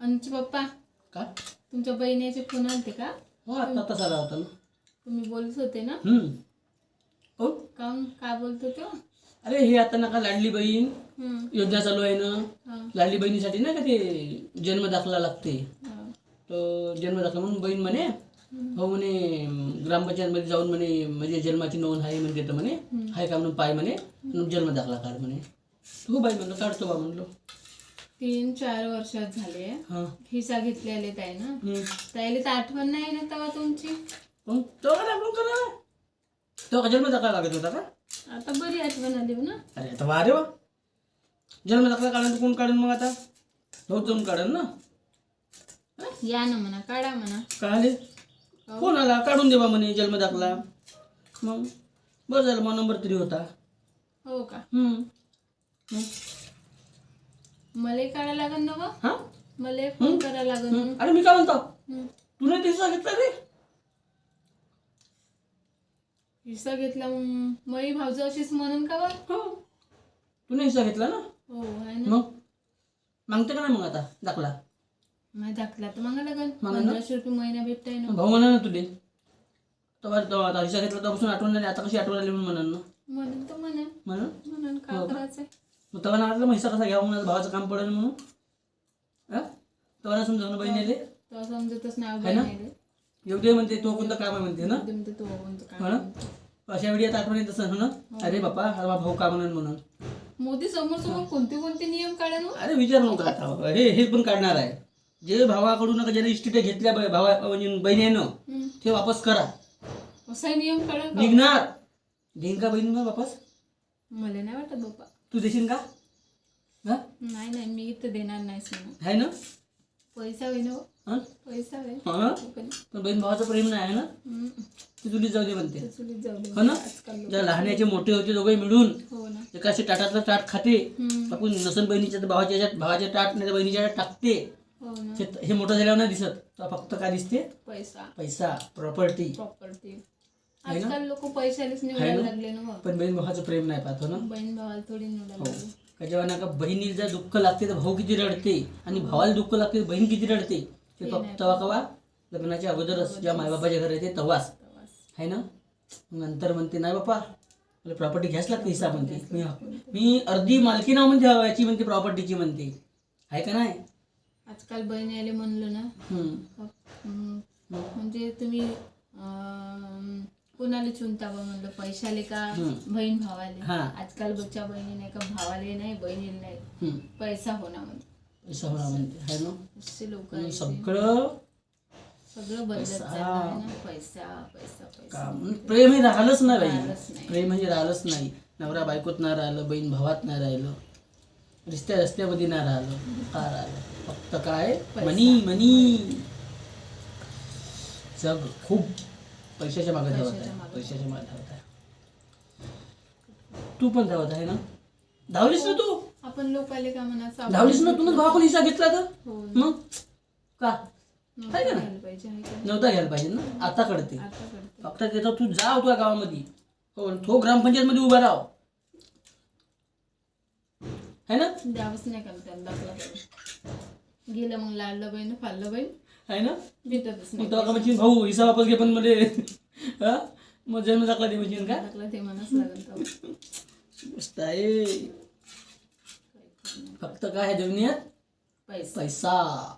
आमचे पप्पा का तुमच्या बहिणीचे फोन आलते का? हो आता तसा आला होता ना. तुम्ही बोलत होते ना? हो काऊन काय बोलत होते? अरे हे आता नका लाडली बहीण हम्म. योजना चालू आहे ना. हा. लाडली बहिणीसाठी ना का ते जन्म दाखला लागते. हा. तो जन्म दाखला म्हणून बहीण म्हणे हो म्हणे ग्रामपंचायतमध्ये जाऊन म्हणे म्हणजे जन्माची नोंद आहे म्हणजे तर म्हणे आहे का म्हणून पाय म्हणे जन्म दाखला काढ म्हणे. हो बाई म्हणलं काढतो बा म्हणलो. 3-4 वर्षात झाले हां हिस्सा घेतलेले ताई ना. त्याला तर आठवण नाही ना तेव्हा तुमची. मग तो काय आपण करा तो का जन्म दाखला लागत होता का? आता बरी आठवण आली ना. अरे आता वा रे वा जन्म दाखला काढून कोण काढून मग आता हो जाऊन काढन ना. या ना म्हणा काढा म्हणा. काढले फोन आला काढून देवा म्हणे जन्म दाखला. मग बरं झालं मग नंबर 3 होता. हो का? मग मला काढा लागन ना बा. हां मला फोन करा लागन. अरे मी काय म्हणतो तू नाही तिचा घेतला रे. हिस्सा घेतला मग मई भाऊज अशीच म्हणून का बा? हो तू नाही हिस्सा घेतला ना. हो आहे ना. मग मागते का नाही मग आता दाखला? माझा दाखला तर मागा लागन. मागा ना. 1500 रुपये महिना भेटताय ना. भाऊ म्हणा ना तुले तेव्हा आता हिस्सा घेतला तेव्हापासून आठवण झाली आता कशी आठवण आली म्हणून म्हणून ना म्हणून तर म्हणा म्हणून काय करायचंय. मग तेव्हा ना वाटलं मग हिस्सा कसा घ्यावा म्हणून भावाचं काम पडेल म्हणून तेव्हा ना समजा बहिणीले तो समजतच नाही है ना? बहिणीले. एवढे म्हणते तो कोणतं काम आहे म्हणते ना. म्हणते तो कोणतं काय हो ना म्हणतो. अशा वेळी आता आठवण येत असं ना अरे बापा हा भाऊ का म्हणून मोदी समोर कोणते कोणते नियम काढा ना. अरे विचार नव्हता आता हे पण काढणार आहे. जे भावाकडून ज्याने इस्टेट घेतल्या भावा म्हणजे बहिणीनं ते वापस करा. असा नियम काढा का? निघणार देईन का बहीण मग वापस? मला नाही वाटत बाप्पा. तू देशील का? हा नाही मी इथं देणार नाहीस म्हणून. आहे ना पैसा होई ना. हा पैसा होय. हा पण बहीण भावाचं प्रेम नाही आहे ना. ती तुलीच जाऊ दे म्हणते चुलीत जाऊ दे. हो ना. आजकाल ज्या लहानाचे मोठे होते दोघे मिळून हो ना. एकाशी ताटातलं ताट खाते आपण नसन बहिणीच्या भावाच्या याच्यात भावाच्या ताट नाही बहिणीच्या याच्यात टाकते. हो ना. हे मोठं झाल्यावर नाही दिसत तर फक्त काय दिसते पैसा पैसा प्रॉपर्टी. आजकाल लोक पैशालाच निवडायला लागले ना. पण बहीण भावाचं प्रेम नाही पाहतो ना. बहीण भावाला थोडी निवडायला लागले. का जेव्हा ना का बहिणीला जर दुःख लागते तर भाऊ किती रडते आणि भावाला दुःख लागते तर बहीण किती रडते. ते फक्त तेव्हा कवा लग्नाच्या अगोदरच ज्या मायबापाच्या घर येते तेव्हाच आहे ना. नंतर म्हणते नाही बापा मला प्रॉपर्टी घ्यायच लागते हिस्सा म्हणते. मी अर्धी मालकी नाव म्हणते याची म्हणते प्रॉपर्टीची म्हणते आहे का नाही. आजकाल बहीण यायला म्हणलं ना म्हणजे तुम्ही कोणाला चुनता म्हणलं पैशाले का बहीण भावाले. आजकाल बच्चा बहिणी नाही का भावाले नाही बहिणीला नाही पैसा होणार म्हणते. पैसा होणार म्हणते आहे ना. असे लोक सगळं बदलत चाललंय ना. पैसा पैसा पैसा. प्रेम हे राहिलंच नाही बाई. प्रेम म्हणजे राहिलंच नाही. नवरा बायकोत नाही राहिलं बहीण भावात नाही राहिलं रस्त्यामध्ये नाही राहिलं का राहिलं फक्त काय मनी. जग खूप पैशाच्या मागे धावत आहे. पैशाच्या मागे धावत आहे. तू पण धावत आहे ना. धावलीस ना तू. आपण लोक आले का म्हणा धावलीस ना तू भावाकडून हिस्सा घेतला तर मग का नव्हता घ्यायला पाहिजे ना. आता कळते फक्त त्याचा तू जा तुझ्या गावामध्ये हो तो ग्रामपंचायत मध्ये उभा राह है ना. द्यावंच नाही का त्याला दाखला गेलं मग लाडलं बहीण फाडलं बहीण आहे ना. भेटतच मग तो का म्हणजे भाऊ हिस्सा वापस घे पण मध्ये मग जन्म दाखला दे म्हणजे का दाखला ते म्हणाच लागेल. मस्त आहे. फक्त काय आहे दुनियात पैसा. पैसा.